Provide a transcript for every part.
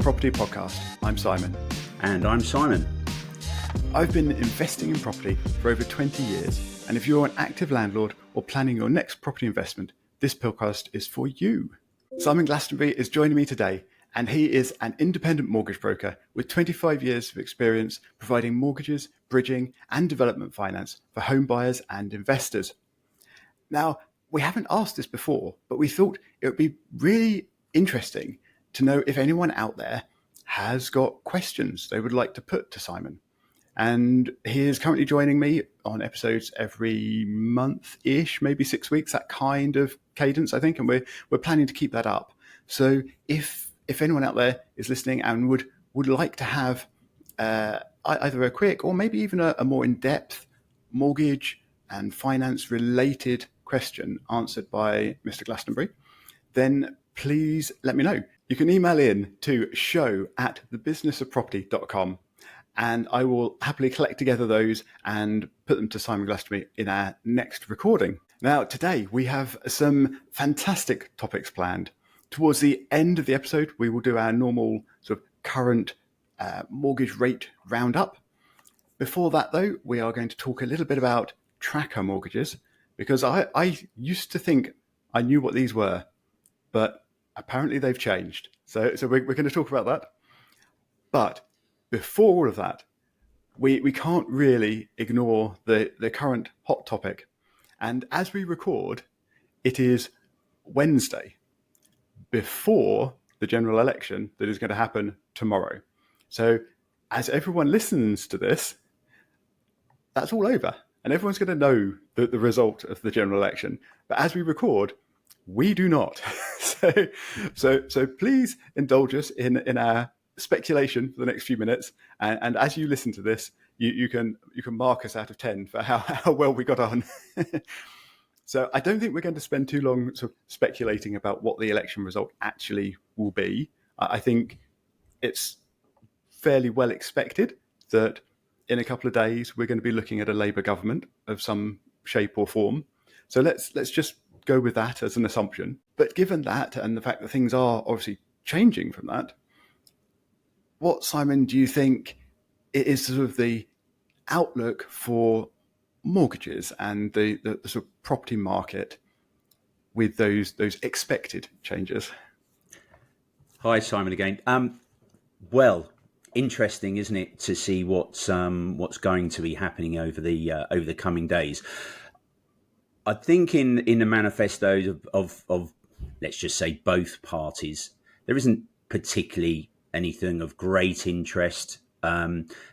Property Podcast. I'm Simon. And I'm Simon. I've been investing in property for over 20 years, and if you're an active landlord or planning your next property investment, this podcast is for you. Simon Glastonbury is joining me today, and he is an independent mortgage broker with 25 years of experience providing mortgages, bridging, and development finance for home buyers and investors. Now, we haven't asked this before, but we thought it would be really interesting to know if anyone out there has got questions they would like to put to Simon. And he is currently joining me on episodes every month-ish, maybe 6 weeks, that kind of cadence, I think. And we're planning to keep that up. So if anyone out there is listening and would like to have either a quick or maybe even a more in-depth mortgage and finance related question answered by Mr. Glastonbury, then please let me know. You can email in to show@thebusinessofproperty.com, and I will happily collect together those and put them to Simon Glastonbury in our next recording. Now, today we have some fantastic topics planned. Towards the end of the episode, we will do our normal sort of current mortgage rate roundup. Before that, though, we are going to talk a little bit about tracker mortgages, because I used to think I knew what these were, but apparently they've changed. So we're going to talk about that. But before all of that, we can't really ignore the current hot topic. And as we record, it is Wednesday before the general election that is going to happen tomorrow. So as everyone listens to this, that's all over. And everyone's going to know the result of the general election. But as we record, we do not. So please indulge us in our speculation for the next few minutes. And as you listen to this, you can mark us out of 10 for how well we got on. So I don't think we're going to spend too long sort of speculating about what the election result actually will be. I think it's fairly well expected that in a couple of days we're going to be looking at a Labour government of some shape or form. So let's just go with that as an assumption. But given that and the fact that things are obviously changing from that, what, Simon, do you think is sort of the outlook for mortgages and the sort of property market with those expected changes? Hi, Simon, again. Well, interesting, isn't it, to see what's going to be happening over the coming days. I think in the manifestos of let's just say both parties, there isn't particularly anything of great interest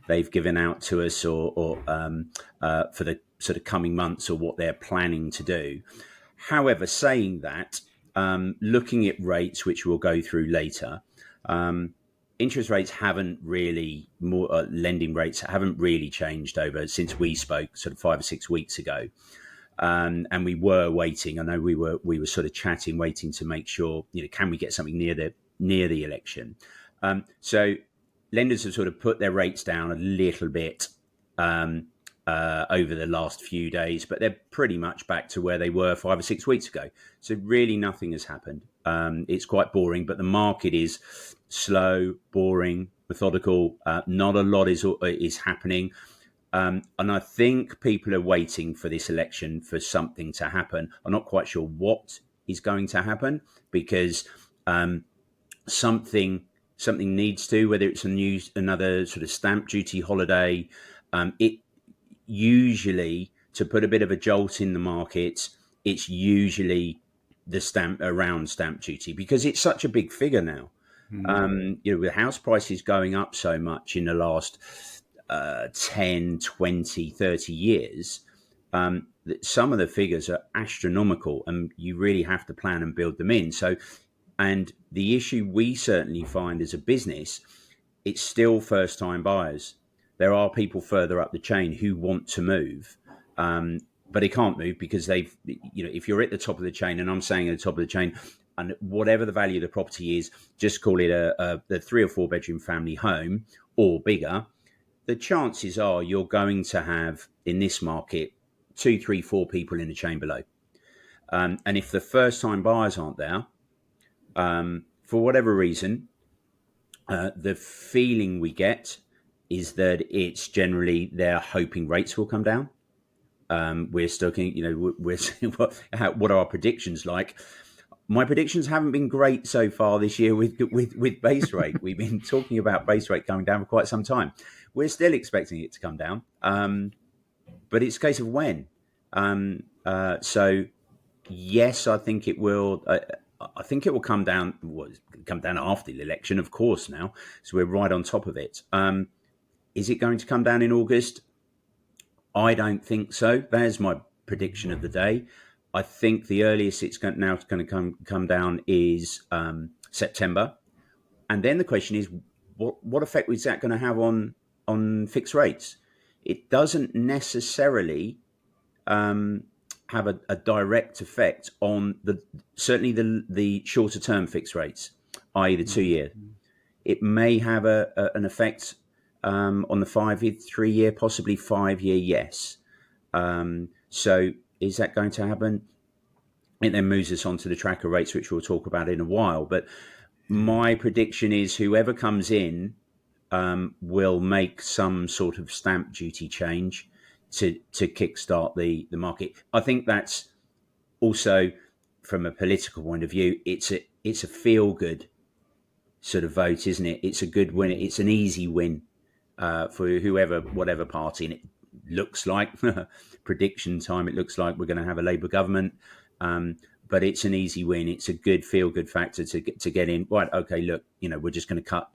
they've given out to us or for the sort of coming months or what they're planning to do. However, saying that, looking at rates, which we'll go through later, interest rates haven't really, lending rates haven't really changed over since we spoke sort of 5 or 6 weeks ago. And we were waiting. I know we were sort of chatting, waiting to make sure, can we get something near the election? So lenders have sort of put their rates down a little bit over the last few days, but they're pretty much back to where they were 5 or 6 weeks ago. So really nothing has happened. It's quite boring, but the market is slow, boring, methodical. Not a lot is happening. And I think people are waiting for this election for something to happen. I'm not quite sure what is going to happen, because something needs to, whether it's another sort of stamp duty holiday. It usually, to put a bit of a jolt in the market, it's usually the stamp duty, because it's such a big figure now. With house prices going up so much in the last 10, 20, 30 years, some of the figures are astronomical, and you really have to plan and build them in. So, and the issue we certainly find as a business, it's still first-time buyers. There are people further up the chain who want to move, but they can't move because they've, if you're at the top of the chain, and I'm saying at the top of the chain, and whatever the value of the property is, just call it a 3 or 4 bedroom family home or bigger, the chances are you're going to have, in this market, 2, 3, 4 people in the chain below. And if the first-time buyers aren't there, for whatever reason, The feeling we get is that it's generally they're hoping rates will come down. We're still, we're seeing what are our predictions like. My predictions haven't been great so far this year with base rate. We've been talking about base rate coming down for quite some time. We're still expecting it to come down, but it's a case of when. So yes, I think it will. I think it will come down. Well, come down after the election, of course. Now, so we're right on top of it. Is it going to come down in August? I don't think so. There's my prediction of the day. I think the earliest it's going to come down is September, and then the question is, what effect is that going to have on fixed rates? It doesn't necessarily have a direct effect on certainly the shorter term fixed rates, i.e. the 2 year. It may have an effect on the 5 year, 3 year, possibly 5 year. Yes. So is that going to happen? It then moves us on to the tracker rates, which we'll talk about in a while. But my prediction is whoever comes in will make some sort of stamp duty change to kickstart the market. I think that's also, from a political point of view, it's a feel good sort of vote, isn't it? It's a good win. It's an easy win for whatever party. And it looks like prediction time. It looks like we're going to have a Labour government. But it's an easy win. It's a good feel good factor to get in. Right. Okay. Look, we're just going to cut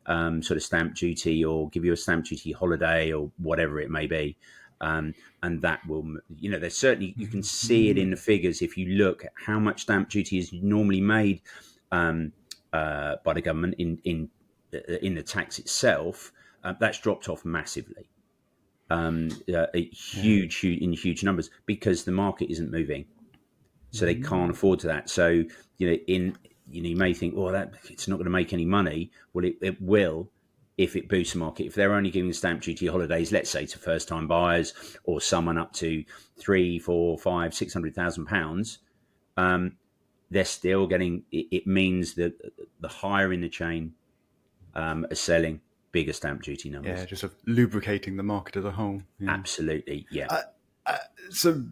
sort of stamp duty or give you a stamp duty holiday or whatever it may be. And that will, there's certainly, you can see it in the figures. If you look at how much stamp duty is normally made by the government in the tax itself, that's dropped off massively. Huge numbers because the market isn't moving. So they can't afford to that. So, you may think, that it's not going to make any money. Well, it will if it boosts the market. If they're only giving stamp duty holidays, let's say to first-time buyers or someone up to £300,000, £400,000, £600,000, they're still getting. It means that the higher in the chain are selling bigger stamp duty numbers. Yeah, just sort of lubricating the market as a whole. Yeah. Absolutely, yeah. So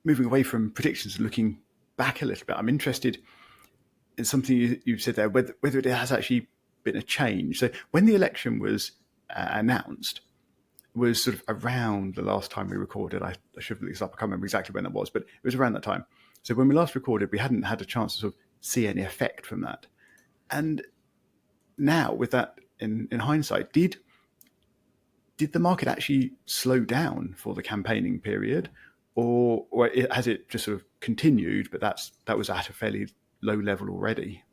moving away from predictions and looking back a little bit, I'm interested in something you said there, whether it has actually been a change. So when the election was announced, was sort of around the last time we recorded. I should have looked this up. I can't remember exactly when that was, but it was around that time. So when we last recorded, we hadn't had a chance to sort of see any effect from that. And now with that in hindsight, did the market actually slow down for the campaigning period? Or has it just sort of continued, but that was at a fairly low level already?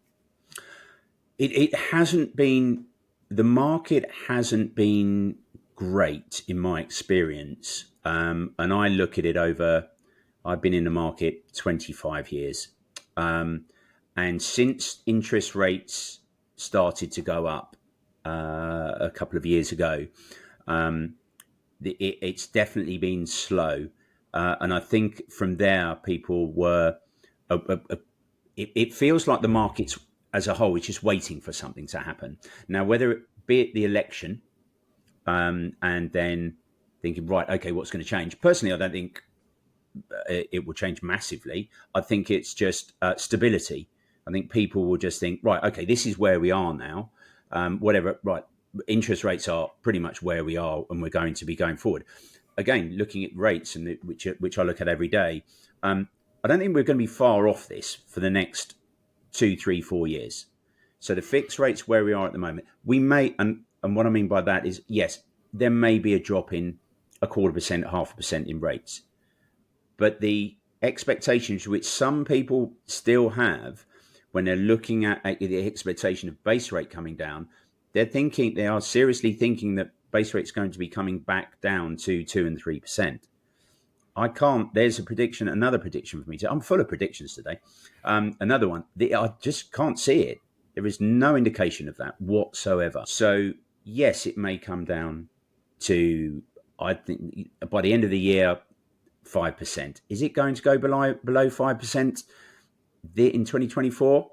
It hasn't been, the market hasn't been great in my experience. And I look at it I've been in the market 25 years. And since interest rates started to go up a couple of years ago, it's definitely been slow. And I think from there, people were. It feels like the markets as a whole is just waiting for something to happen. Now, whether it be it the election, and then thinking, right, okay, what's going to change? Personally, I don't think it will change massively. I think it's just stability. I think people will just think, right, okay, this is where we are now. Whatever, right, interest rates are pretty much where we are, and we're going to be going forward. Again, looking at rates, and which I look at every day, I don't think we're going to be far off this for the next 2, 3, 4 years. So the fixed rates where we are at the moment, we may, and what I mean by that is, yes, there may be a drop in 0.25%, 0.5% in rates, but the expectations which some people still have when they're looking at the expectation of base rate coming down, they are seriously thinking that base rate's going to be coming back down to 2 and 3%. There's another prediction for me. I'm full of predictions today. Another one, I just can't see it. There is no indication of that whatsoever. So yes, it may come down to, I think by the end of the year, 5%. Is it going to go below 5% in 2024?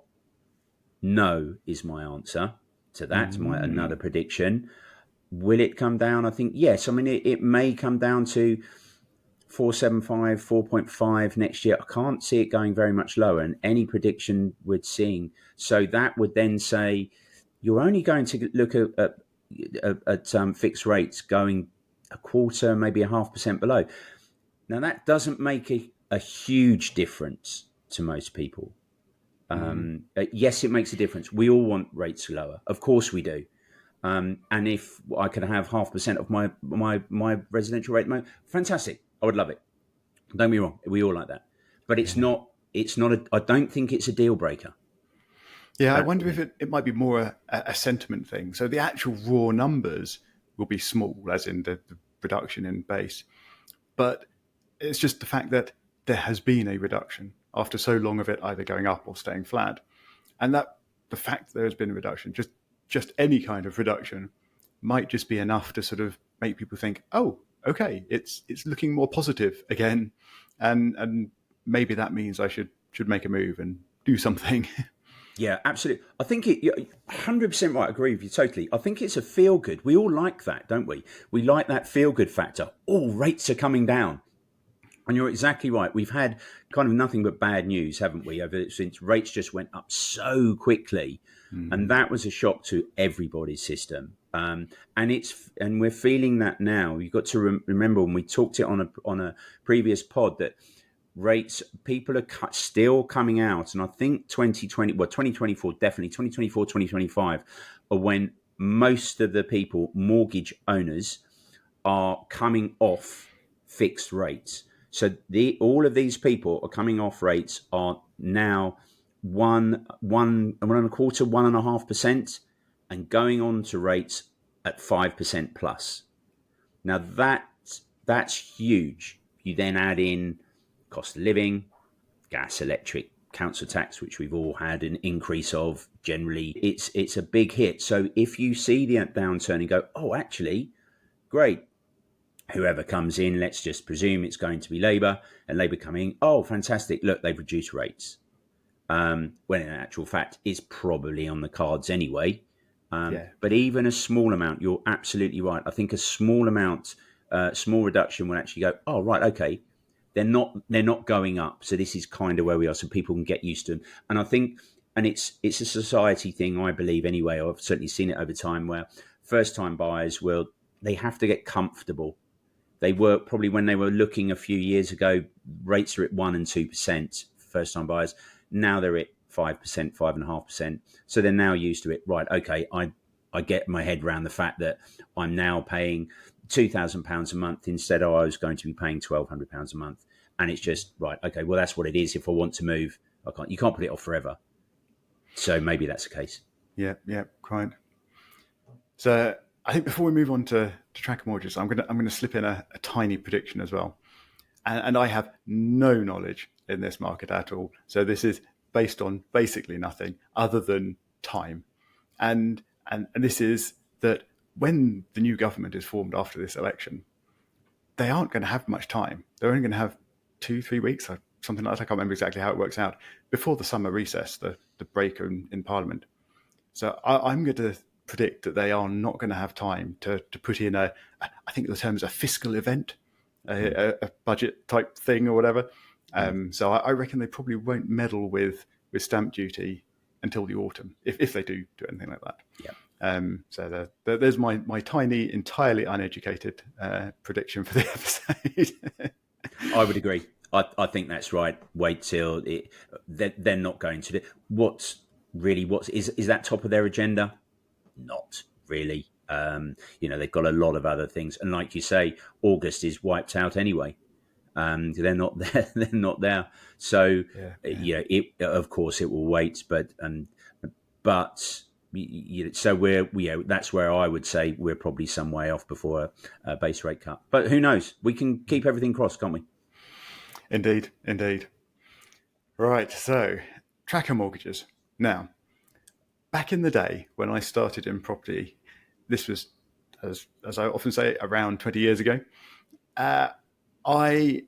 No, is my answer. to that. Another prediction. Will it come down? I think yes. I mean, it may come down to 4.75, 4.5 next year. I can't see it going very much lower, and any prediction we're seeing. So that would then say you're only going to look at fixed rates going a quarter, maybe 0.5% below. Now that doesn't make a huge difference to most people. Yes, it makes a difference. We all want rates lower, of course we do. And if I could have 0.5% of my residential rate, fantastic. I would love it. Don't be wrong. We all like that, but it's not. It's not. I don't think it's a deal breaker. Yeah, I wonder if it might be more a sentiment thing. So the actual raw numbers will be small, as in the reduction in base, but it's just the fact that there has been a reduction after so long of it either going up or staying flat, and that the fact there has been a reduction, just any kind of reduction, might just be enough to sort of make people think, oh, okay, it's looking more positive again, and maybe that means I should make a move and do something. Yeah, absolutely. I think you're 100% right. I agree with you totally. I think it's a feel good. We all like that, don't we? We like that feel good factor. Oh, rates are coming down. And you're exactly right. We've had kind of nothing but bad news, haven't we, since rates just went up so quickly. And that was a shock to everybody's system. And we're feeling that now. You've got to remember when we talked it on a previous pod that rates, people are still coming out. And I think 2024, definitely 2024, 2025 are when most of the people, mortgage owners, are coming off fixed rates. So all of these people are coming off rates are now 1.25%, 1.5%, and going on to rates at 5% plus. Now that's huge. You then add in cost of living, gas, electric, council tax, which we've all had an increase of. Generally, it's a big hit. So if you see the downturn and go, oh, actually, great. Whoever comes in, let's just presume it's going to be Labour, and Labour coming, oh, fantastic, look, they've reduced rates. When in actual fact, it's probably on the cards anyway. But even a small amount, you're absolutely right. I think a small amount, small reduction will actually go, oh, right, okay, they're not going up. So this is kind of where we are, so people can get used to them. And I think, and it's a society thing, I believe anyway. I've certainly seen it over time where first-time buyers they have to get comfortable. They were probably, when they were looking a few years ago, rates are at 1% and 2% for first-time buyers. Now they're at 5%, 5.5%. So they're now used to it. Right, okay, I get my head around the fact that I'm now paying £2,000 a month instead of I was going to be paying £1,200 a month. And it's just, right, okay, well, that's what it is. If I want to move, you can't put it off forever. So maybe that's the case. Yeah, quite. So I think before we move on to tracker mortgages, I'm gonna slip in a tiny prediction as well, and I have no knowledge in this market at all. So this is based on basically nothing other than time, and this is that when the new government is formed after this election, they aren't going to have much time. They're only going to have 2-3 weeks or something like that. I can't remember exactly how it works out before the summer recess, the break in Parliament. So I'm going to predict that they are not going to have time to put in I think the term is a fiscal event, a budget type thing or whatever. So I reckon they probably won't meddle with stamp duty until the autumn, if they do anything like that. Yeah. So there's my tiny, entirely uneducated prediction for the episode. I would agree. I think that's right. Wait till they're not going to do. What's is that top of their agenda? Not really. They've got a lot of other things, and like you say, August is wiped out anyway. They're not there. They're not there. So of course it will wait. But so that's where I would say we're probably some way off before a base rate cut. But who knows? We can keep everything crossed, can't we? Indeed. Right. So tracker mortgages. Now, back in the day when I started in property, this was, as I often say, around 20 years ago. I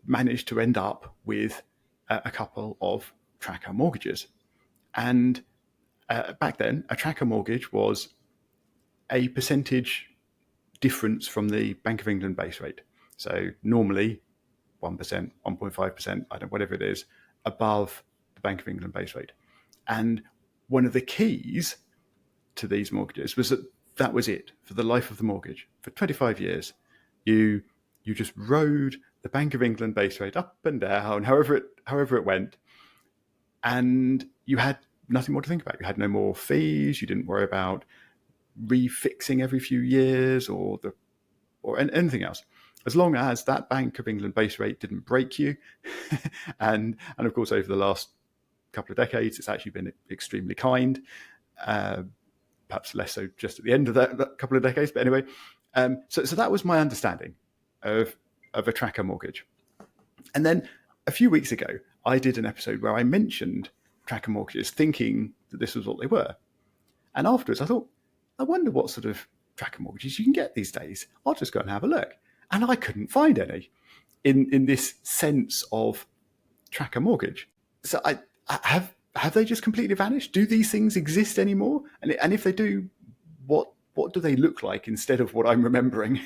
managed to end up with a couple of tracker mortgages, and back then, a tracker mortgage was a percentage difference from the Bank of England base rate. So normally 1%, 1.5%, I don't, whatever it is, above the Bank of England base rate. And one of the keys to these mortgages was that was it for the life of the mortgage. For 25 years, you just rode the Bank of England base rate up and down, however it went, and you had nothing more to think about. You had no more fees. You didn't worry about refixing every few years or anything else, as long as that Bank of England base rate didn't break you. and of course, over the last couple of decades, it's actually been extremely kind. Perhaps less so just at the end of that couple of decades, but anyway. So that was my understanding of a tracker mortgage. And then a few weeks ago, I did an episode where I mentioned tracker mortgages, thinking that this was what they were. And afterwards, I thought, I wonder what sort of tracker mortgages you can get these days. I'll just go and have a look. And I couldn't find any in this sense of tracker mortgage. So I have they just completely vanished? Do these things exist anymore? And if they do, what do they look like instead of what I'm remembering?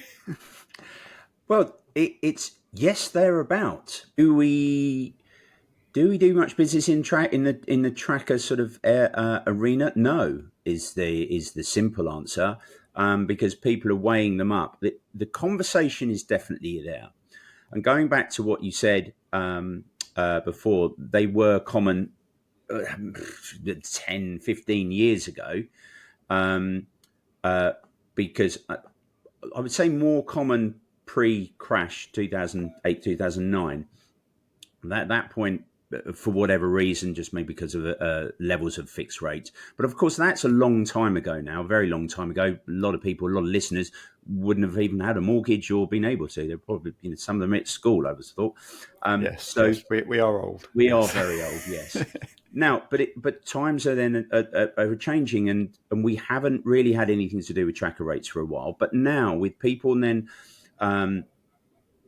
Well, it's yes, they're about. Do we do much business in the tracker sort of arena? No, is the simple answer, because people are weighing them up. The conversation is definitely there. And going back to what you said before, they were common 10, 15 years ago, because I would say more common pre-crash 2008, 2009. At that point, for whatever reason, just maybe because of levels of fixed rates. But of course, that's a long time ago now, a very long time ago. A lot of people, a lot of listeners wouldn't have even had a mortgage or been able to. They're probably, some of them at school, I was thought. Yes, we are old. We are very old, yes. Now, but times are then are changing, and we haven't really had anything to do with tracker rates for a while. But now, with people then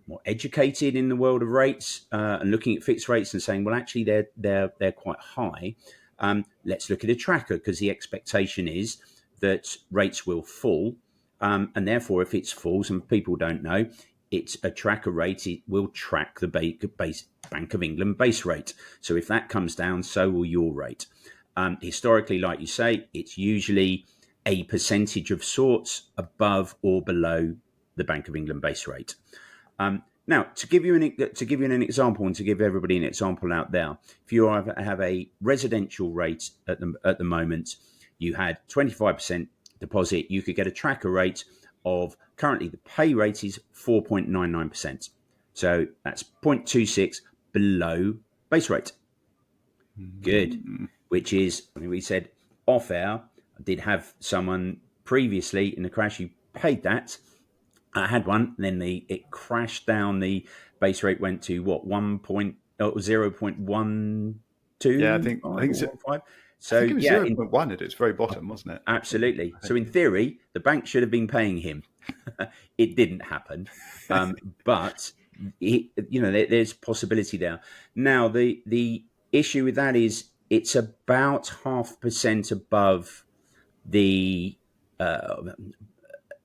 more educated in the world of rates and looking at fixed rates and saying, well, actually, they're quite high. Let's look at a tracker, because the expectation is that rates will fall, and therefore, if it falls, and people don't know, it's a tracker rate. It will track the base Bank of England base rate. So if that comes down, so will your rate. Historically, like you say, it's usually a percentage of sorts above or below the Bank of England base rate. Now, to give you an example, and to give everybody an example out there, if you have a residential rate at the moment, you had 25% deposit, you could get a tracker rate of, currently the pay rate is 4.99%. So that's 0.26 below base rate. Good. Which is, we said off air, I did have someone previously in the crash who paid that. I had one, and then it crashed down. The base rate went to what, 0.12? Yeah, I think so. So I think it was 0.1 at its very bottom, wasn't it? Absolutely. So in theory, the bank should have been paying him. It didn't happen, but there's possibility there. Now the issue with that is it's about 0.5% above the.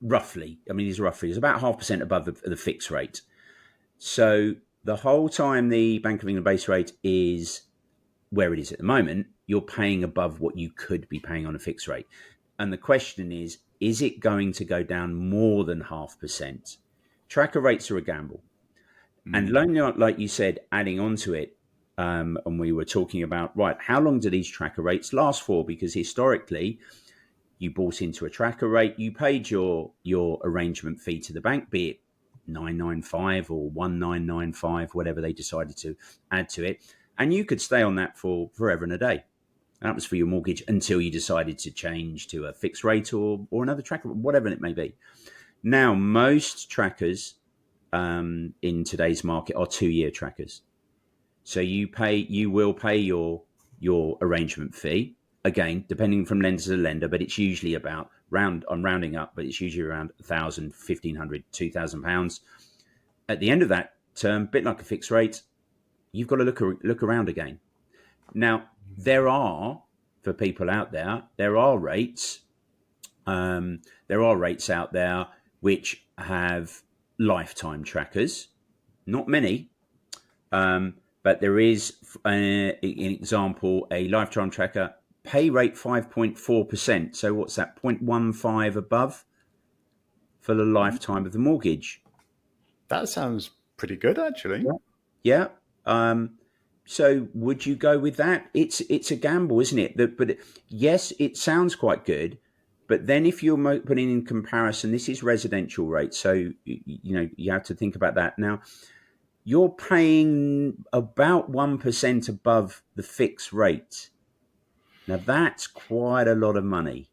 Roughly, it's about 0.5% above the fixed rate. So the whole time the Bank of England base rate is where it is at the moment, you're paying above what you could be paying on a fixed rate. And the question is it going to go down more than 0.5%? Tracker rates are a gamble. And like you said, adding on to it, and we were talking about, right, how long do these tracker rates last for? Because historically, you bought into a tracker rate, you paid your arrangement fee to the bank, be it 995 or 1995, whatever they decided to add to it, and you could stay on that for forever and a day. That was for your mortgage until you decided to change to a fixed rate or another tracker, whatever it may be. Now, most trackers in today's market are 2-year trackers. So you will pay your arrangement fee. Again, depending from lender to lender, but it's usually about I'm rounding up, but it's usually around £1,000, £1,500, £2,000. At the end of that term, bit like a fixed rate, you've got to look around again. Now, there are for people out there. There are rates. There are rates out there which have lifetime trackers. Not many, but there is an example, a lifetime tracker, pay rate 5.4%. So what's that, 0.15 above for the lifetime of the mortgage? That sounds pretty good, actually. Yeah. So would you go with that? It's a gamble, isn't it? But yes, it sounds quite good. But then if you're putting in comparison, this is residential rate. So, you have to think about that. Now, you're paying about 1% above the fixed rate. Now, that's quite a lot of money.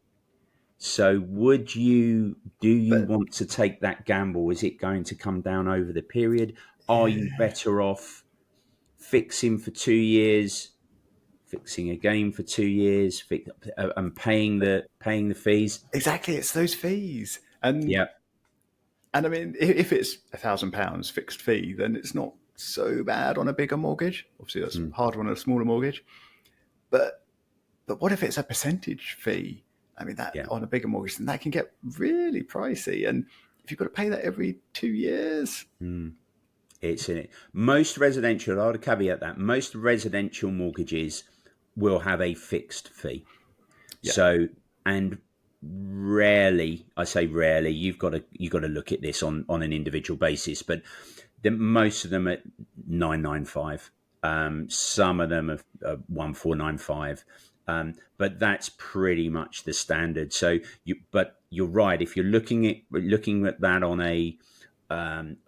So do you But want to take that gamble? Is it going to come down over the period? Are you better off fixing for 2 years, fixing again for 2 years, and paying the fees? exactly, it's those fees. And Yeah. I mean, if it's £1,000 fixed fee, then it's not so bad on a bigger mortgage. Obviously, that's Mm. harder on a smaller mortgage. But what if it's a percentage fee? I mean, that Yeah. on a bigger mortgage, then that can get really pricey. And if you've got to pay that every 2 years, It's in it. Most residential, I would caveat that most residential mortgages will have a fixed fee. yeah, So, and rarely, I say rarely, you've got to look at this on an individual basis, but most of them at 995. Some of them are 1495. But that's pretty much the standard. So but you're right. If you're looking at that on a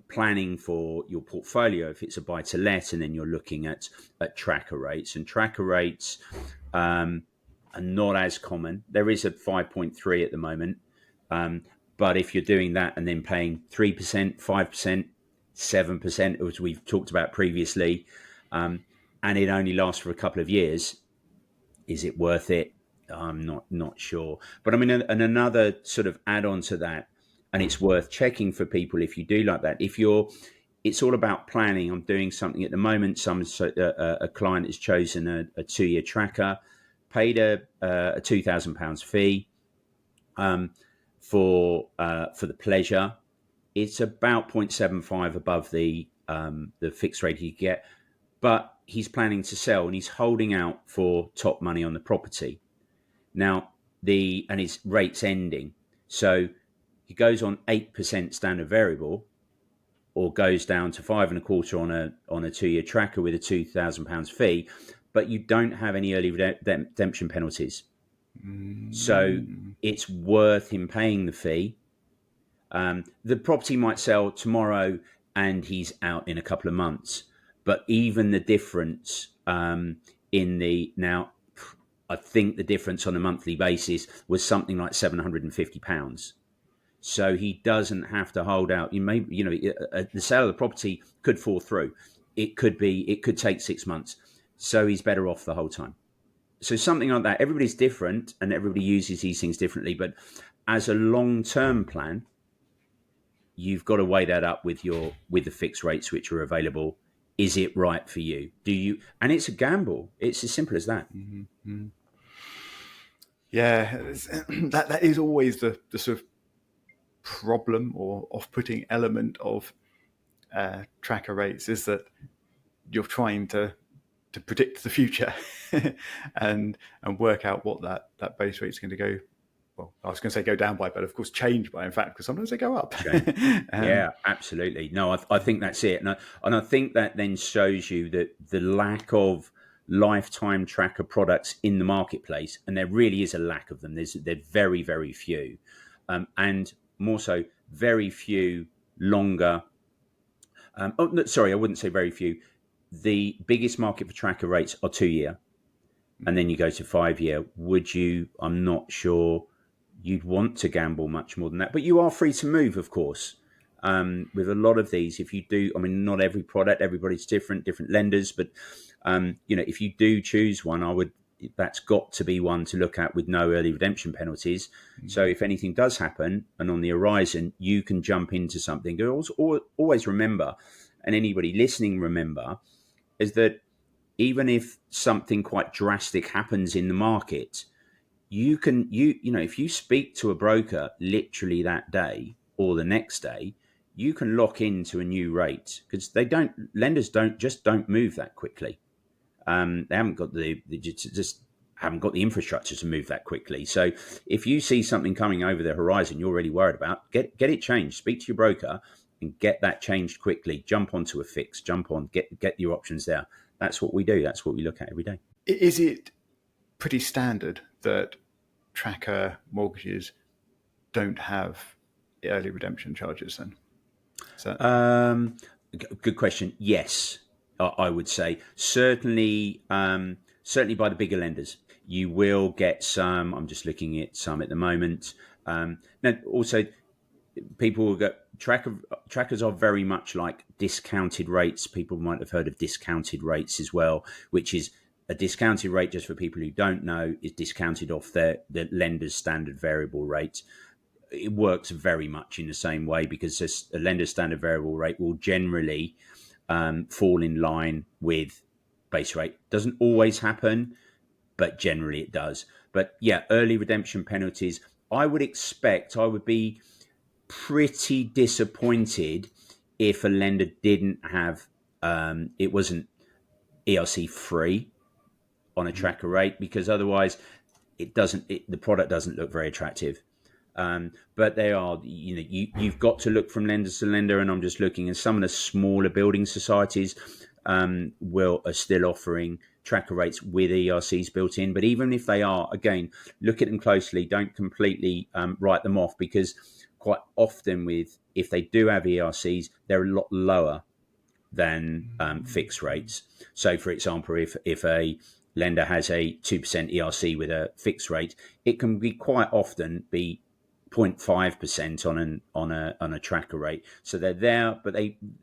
planning for your portfolio, if it's a buy to let, and then you're looking at tracker rates, and tracker rates are not as common. There is a 5.3 at the moment, but if you're doing that and then paying 3%, 5%, 7%, as we've talked about previously, and it only lasts for a couple of years, is it worth it? I'm not sure. But I mean, and another sort of add on to that, and it's worth checking for people if you do like that. It's all about planning. I'm doing something at the moment. A client has chosen a 2-year tracker, paid a £2,000 fee for the pleasure. It's about 0.75 above the fixed rate you get, but he's planning to sell and he's holding out for top money on the property. Now and his rate's ending, so he goes on 8% standard variable, or goes down to 5.25 on a 2-year tracker with a £2,000 fee, but you don't have any early redemption penalties. So it's worth him paying the fee. The property might sell tomorrow and he's out in a couple of months. But even the difference now, I think the difference on a monthly basis was something like £750. So he doesn't have to hold out. The sale of the property could fall through. It could take 6 months. So he's better off the whole time. So something like that. Everybody's different and everybody uses these things differently. But as a long-term plan, you've got to weigh that up with the fixed rates which are available. Is it right for you? And it's a gamble. It's as simple as that. Mm-hmm. Yeah, that is always the sort of problem or off-putting element of tracker rates, is that you're trying to predict the future and work out what that base rate is going to go. Well, I was going to say go down by, but of course change by, in fact, because sometimes they go up. Yeah, absolutely. No, I think that's it. And I think that then shows you that the lack of lifetime tracker products in the marketplace, and there really is a lack of them. They're very, very few. And more so, very few longer. Sorry, I wouldn't say very few. The biggest market for tracker rates are 2-year. And then you go to 5-year. I'm not sure you'd want to gamble much more than that, but you are free to move, of course. With a lot of these, if you do, I mean, not every product, everybody's different lenders, but if you do choose one, that's got to be one to look at with no early redemption penalties. Mm-hmm. So if anything does happen and on the horizon, you can jump into something. Always remember, and anybody listening remember, is that even if something quite drastic happens in the market, you know, if you speak to a broker literally that day or the next day, you can lock into a new rate, because lenders don't move that quickly. They haven't got they just haven't got the infrastructure to move that quickly. So if you see something coming over the horizon you're really worried about, get it changed. Speak to your broker and get that changed quickly. Jump onto a fix. Jump on. Get your options there. That's what we do. That's what we look at every day. Is it pretty standard that tracker mortgages don't have early redemption charges then? Good question. Yes, I would say certainly by the bigger lenders. You will get some. I'm just looking at some at the moment. Now, also, people will get trackers are very much like discounted rates. People might have heard of discounted rates as well, which is a discounted rate, just for people who don't know, is discounted off the lender's standard variable rate. It works very much in the same way, because a lender's standard variable rate will generally fall in line with base rate. Doesn't always happen, but generally it does. But yeah, early redemption penalties, I would be pretty disappointed if a lender didn't have, it wasn't ERC free on a tracker rate, because otherwise the product doesn't look very attractive. But they are, you've got to look from lender to lender, and I'm just looking, and some of the smaller building societies are still offering tracker rates with ERCs built in. But even if they are, again, look at them closely. Don't completely write them off, because quite often if they do have ERCs, they're a lot lower than fixed rates. So, for example, if a lender has a 2% ERC with a fixed rate, it can be quite often be 0.5% on a tracker rate. So they're there, but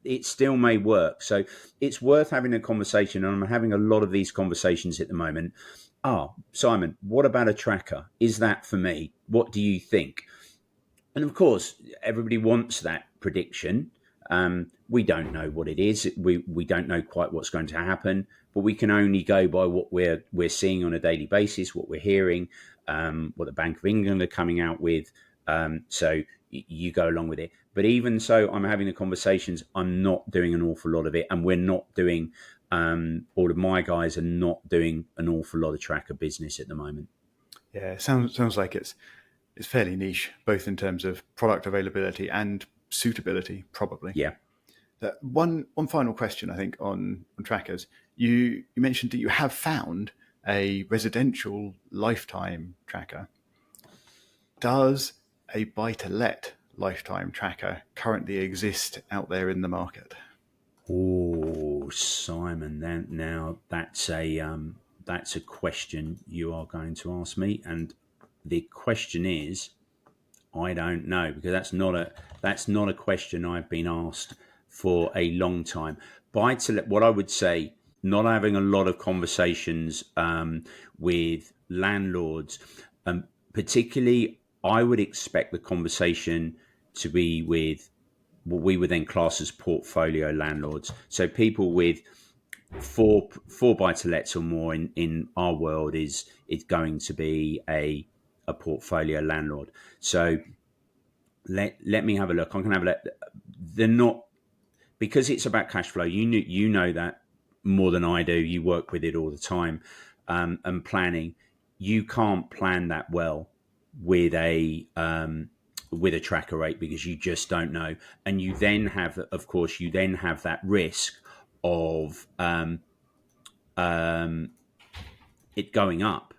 it still may work. So it's worth having a conversation, and I'm having a lot of these conversations at the moment. Simon, what about a tracker? Is that for me? What do you think? And of course, everybody wants that prediction. We don't know what it is. We don't know quite what's going to happen, but we can only go by what we're seeing on a daily basis, what we're hearing, what the Bank of England are coming out with. So you go along with it. But even so, I'm having the conversations. I'm not doing an awful lot of it, and we're not doing. All of my guys are not doing an awful lot of tracker business at the moment. Yeah, it sounds like it's fairly niche, both in terms of product availability and suitability, probably. Yeah. One final question, I think, on trackers. You mentioned that you have found a residential lifetime tracker. Does a buy-to-let lifetime tracker currently exist out there in the market? Oh, Simon, now that's a question you are going to ask me, and the question is, I don't know, because that's not a question I've been asked for a long time. Buy-to-let, what I would say, not having a lot of conversations with landlords, particularly, I would expect the conversation to be with what we would then class as portfolio landlords. So people with four buy-to-lets or more in our world is going to be a portfolio landlord. So let me have a look. I can have a look. They're not, because it's about cash flow. You know that more than I do. You work with it all the time, and planning. You can't plan that well with a tracker rate, because you just don't know, and you then have that risk of it going up.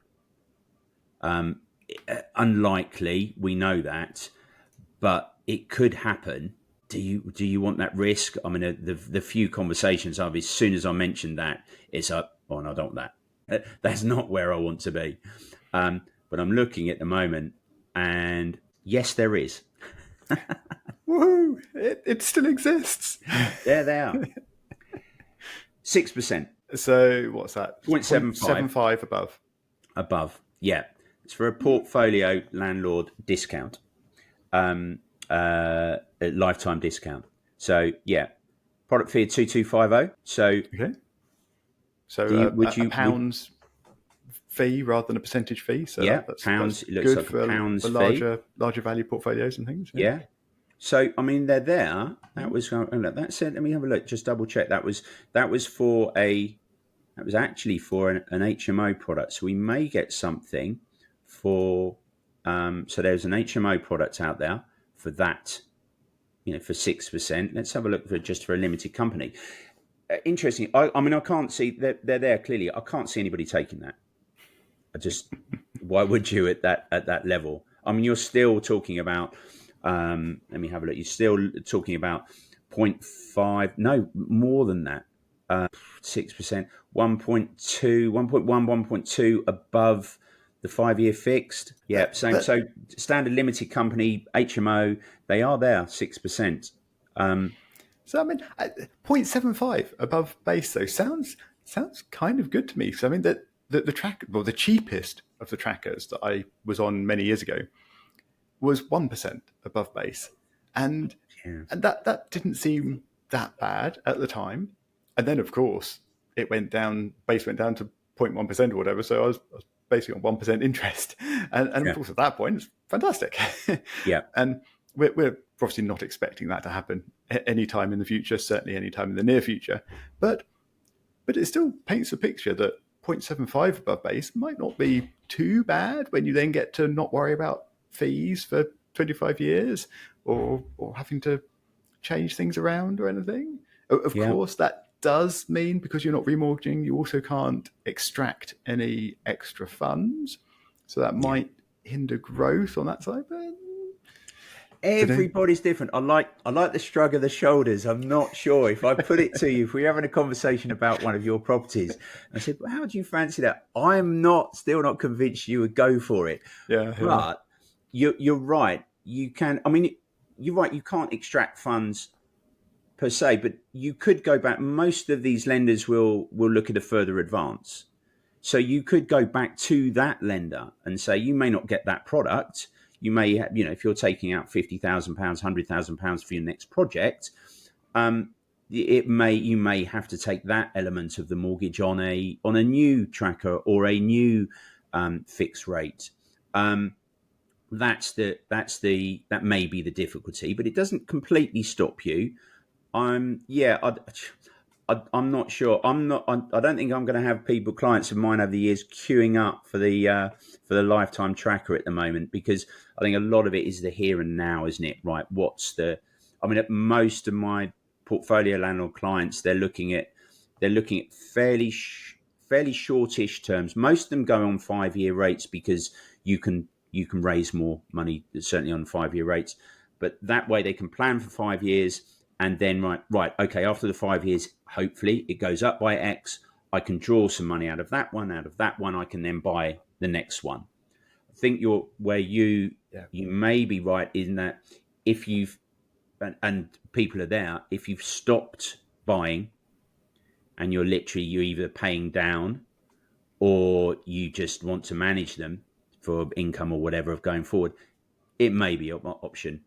Unlikely, we know that, but it could happen. Do you want that risk? I mean, the few conversations I've, as soon as I mentioned that, it's up. Oh, no, I don't want that. That's not where I want to be. But I'm looking at the moment, and yes, there is. Woohoo! It still exists. There they are. 6%. So what's that? 0.75 above. Above, yeah. It's for a portfolio landlord discount, a lifetime discount. So yeah, product fee of 2250. So Okay. So would a you would pounds fee rather than a percentage fee. So yeah, that's pounds. It looks good like a for pounds fee. larger value portfolios and things. Yeah. Yeah. So I mean, they're there. That Mhm. was that said. Let me have a look. Just double check. That was for a that was actually for an HMO product. So we may get something for. So there's an HMO product out there for that. For 6%. Let's have a look for a limited company. Interesting. I mean, I can't see they're there clearly. I can't see anybody taking that. I just why would you at that level? I mean, you're still talking about. Let me have a look. You're still talking about 0.5. No, more than that. 6%, 1.2, 1.1, 1.2 above the 5-year fixed. Yeah, same. But So standard limited company HMO, they are there 6%. so I mean, 0.75 above base though sounds kind of good to me. So I mean that the track, well, the cheapest of the trackers that I was on many years ago was 1% above base, and Yeah, that didn't seem that bad at the time. And then of course it went down, base went down to 0.1% or whatever. So I was basically on 1% interest, and of yeah, course at that point it's fantastic. yeah, And we're obviously not expecting that to happen any time in the future, certainly any time in the near future. But it still paints a picture that 0.75 above base might not be too bad when you then get to not worry about fees for 25 years or having to change things around or anything. Of yeah, course, that does mean because you're not remortgaging, you also can't extract any extra funds. So that yeah. might hinder growth on that side. But today, Everybody's different. I like the shrug of the shoulders. I'm not sure if I put it to you. If we're having a conversation about one of your properties, I said, well, "How do you fancy that?" I'm still not convinced you would go for it. yeah. But you're right. You can. I mean, you're right. You can't extract funds per se, but you could go back. Most of these lenders will look at a further advance. So you could go back to that lender and say, you may not get that product. You may, if you're taking out £50,000, £100,000 for your next project, you may have to take that element of the mortgage on a new tracker or a new fixed rate. That may be the difficulty, but it doesn't completely stop you. Yeah, I'm not sure. I don't think I'm going to have clients of mine over the years queuing up for the lifetime tracker at the moment, because I think a lot of it is the here and now, isn't it? Right? I mean, at most of my portfolio landlord clients, they're looking at fairly shortish terms. Most of them go on 5-year rates because you can raise more money, certainly on 5-year rates. But that way they can plan for 5 years, and then right, okay, after the 5 years, hopefully it goes up by X. I can draw some money out of that one. I can then buy the next one. I think Yeah. you may be right in that if you've and people are there, if you've stopped buying and you're either paying down or you just want to manage them for income or whatever of going forward, it may be an option.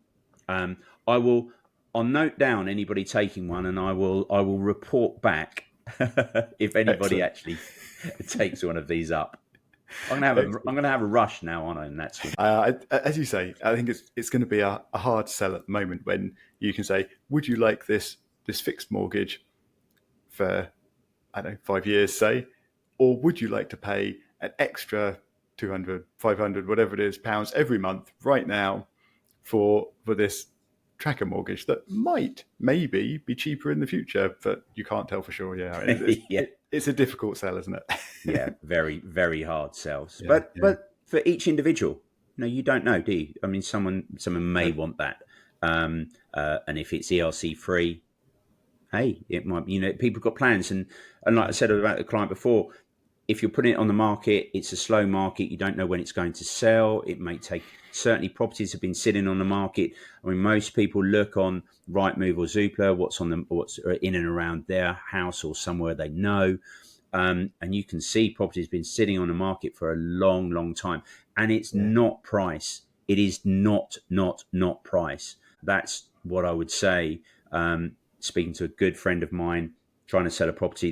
Um, I will. I'll note down anybody taking one, and I will report back if anybody Excellent. actually takes one of these up. I'm gonna have a rush now, aren't I? And that's As you say, I think it's going to be a hard sell at the moment when you can say, would you like this fixed mortgage for, I don't know, 5 years, say, or would you like to pay an extra 200, 500, whatever it is, pounds every month right now for this tracker mortgage that might maybe be cheaper in the future, but you can't tell for sure. Yeah, yeah, it's a difficult sell, isn't it? yeah, very very hard sells. Yeah, But yeah. for each individual, you don't know, do you? I mean, someone may No. want that, and if it's ERC free, hey, it might. People got plans, and like I said about the client before, if you're putting it on the market, it's a slow market. You don't know when it's going to sell. It may take. Certainly, properties have been sitting on the market. I mean, most people look on Rightmove or Zoopla, what's in and around their house or somewhere they know, and you can see properties been sitting on the market for a long, long time, and it's Yeah. not price. It is not price. That's what I would say. Speaking to a good friend of mine, trying to sell a property,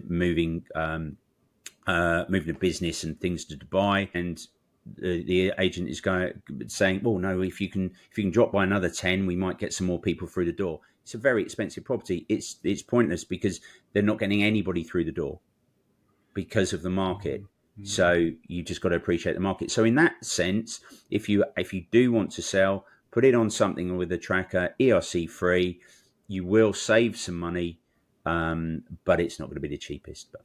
moving a business and things to Dubai, and the agent is saying, "Well, no, if you can drop by another 10, we might get some more people through the door." It's a very expensive property. It's pointless because they're not getting anybody through the door because of the market. So you just got to appreciate the market. So in that sense, if you do want to sell, put it on something with a tracker, ERC free. You will save some money, but it's not going to be the cheapest. But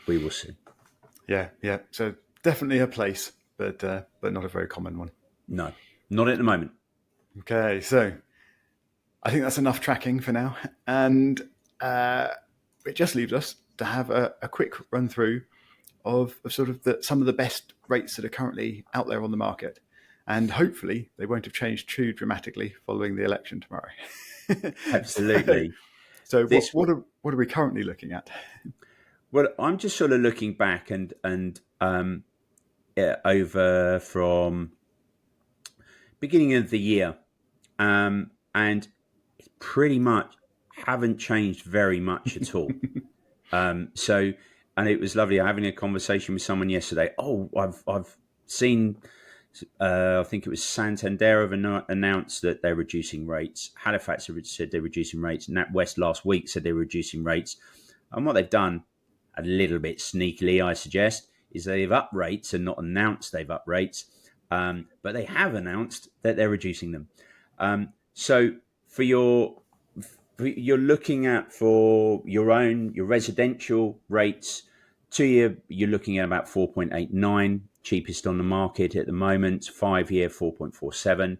we will see. Yeah. So definitely a place, but not a very common one. No, not at the moment. Okay, so I think that's enough tracking for now, and it just leaves us to have a quick run through of sort of some of the best rates that are currently out there on the market, and hopefully they won't have changed too dramatically following the election tomorrow. Absolutely. So what are we currently looking at? Well, I'm just sort of looking back and over from beginning of the year, and pretty much haven't changed very much at all. And it was lovely having a conversation with someone yesterday. Oh, I've seen. I think it was Santander have announced that they're reducing rates. Halifax have said they're reducing rates. NatWest last week said they're reducing rates. And what they've done, a little bit sneakily, I suggest, is they've upped rates and not announced they've upped rates, but they have announced that they're reducing them. So you're looking at for your residential rates, 2 year, you're looking at about 4.89, cheapest on the market at the moment. 5 year, 4.47.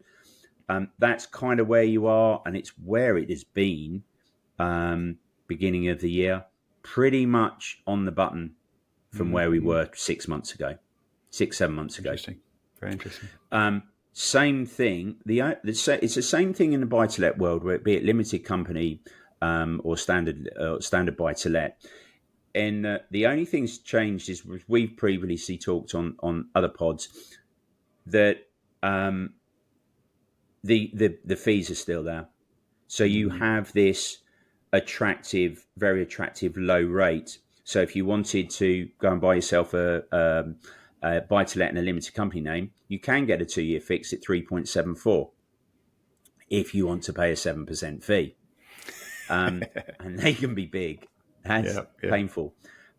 That's kind of where you are, and it's where it has been beginning of the year, pretty much on the button from where we were 6 months ago, 7 months ago. Interesting. Very interesting. Same thing. It's the same thing in the buy-to-let world, where be it limited company or standard buy-to-let. And the only thing's changed is we've previously talked on other pods that the fees are still there. So you have this very attractive low rate. So if you wanted to go and buy yourself a buy-to-let in a limited company name, you can get a 2 year fix at 3.74 if you want to pay a 7% fee. And they can be big. That's painful.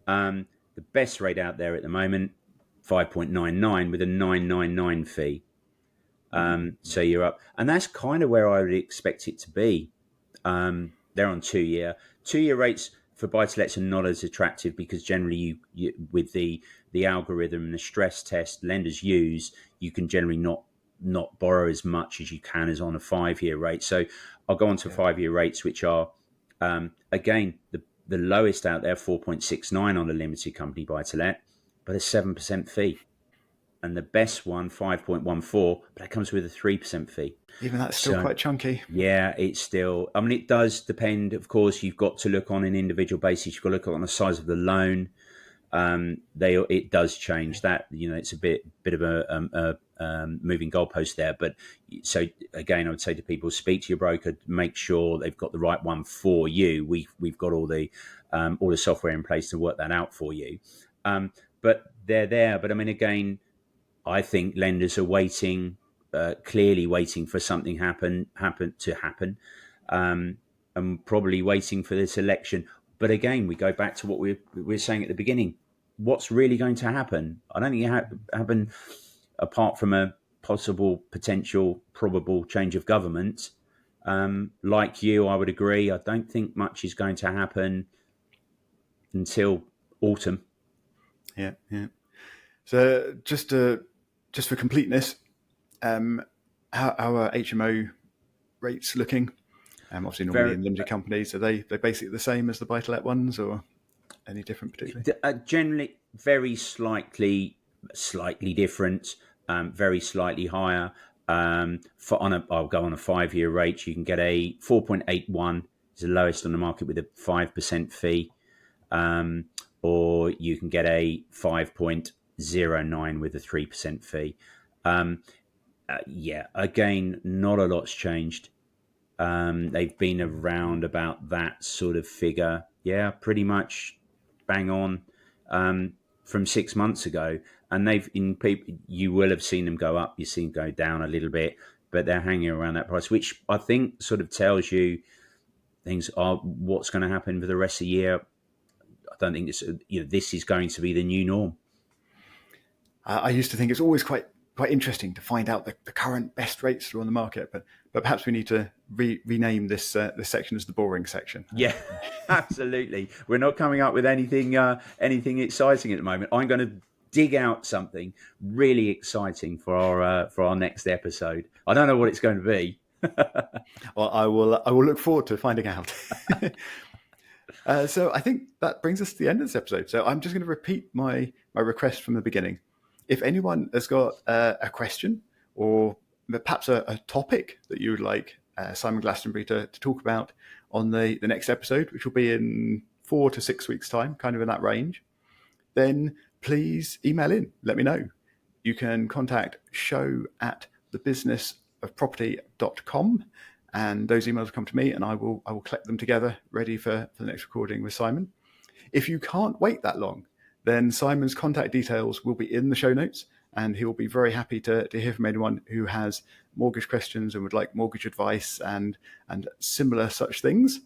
The best rate out there at the moment, 5.99 with a 999 fee. So you're up. And that's kind of where I would expect it to be. They're on 2 year. 2 year rates for buy-to-lets are not as attractive because generally you with the algorithm and the stress test lenders use, you can generally not borrow as much as you can as on a 5 year rate. So I'll go on to 5 year rates, which are, again, the lowest out there, 4.69 on a limited company buy-to-let, but a 7% fee. And the best one, 5.14, but that comes with a 3% fee. Even that's still quite chunky. Yeah, it's still. I mean, it does depend. Of course, you've got to look on an individual basis. You've got to look on the size of the loan. It does change that. It's a bit of a moving goalpost there. But so again, I would say to people, speak to your broker, make sure they've got the right one for you. We've got all the software in place to work that out for you. But they're there. But I mean, again, I think lenders are waiting, clearly waiting for something to happen, and probably waiting for this election. But again, we go back to what we were saying at the beginning. What's really going to happen? I don't think it happen apart from a possible, potential, probable change of government. Like you, I would agree. I don't think much is going to happen until autumn. Yeah. So just for completeness, how are HMO rates looking? Obviously, normally in limited companies, are they basically the same as the buy-to-let ones, or any different particularly? Generally, very slightly different, very slightly higher. I'll go on a 5 year rate. You can get a 4.81 is the lowest on the market with a 5% fee, or you can get a 5.09 with a 3% fee. Again, not a lot's changed. They've been around about that sort of figure. Yeah, pretty much bang on from 6 months ago. And they've in people you will have seen them go up, you've seen them go down a little bit, but they're hanging around that price, which I think sort of tells you things are what's going to happen for the rest of the year. I don't think this is going to be the new norm. I used to think it's always quite interesting to find out the current best rates that are on the market, but perhaps we need to rename this section as the boring section. Yeah, absolutely. We're not coming up with anything exciting at the moment. I'm going to dig out something really exciting for our next episode. I don't know what it's going to be. Well, I will look forward to finding out. So I think that brings us to the end of this episode. So I'm just going to repeat my request from the beginning. If anyone has got a question or perhaps a topic that you would like Simon Glastonbury to talk about on the next episode, which will be in 4 to 6 weeks' time, kind of in that range, then please email in. Let me know. You can contact show@thebusinessofproperty.com, and those emails will come to me, and I will collect them together, ready for the next recording with Simon. If you can't wait that long, then Simon's contact details will be in the show notes, and he will be very happy to hear from anyone who has mortgage questions and would like mortgage advice and similar such things.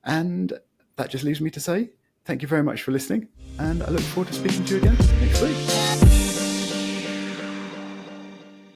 And that just leaves me to say thank you very much for listening, and I look forward to speaking to you again next week.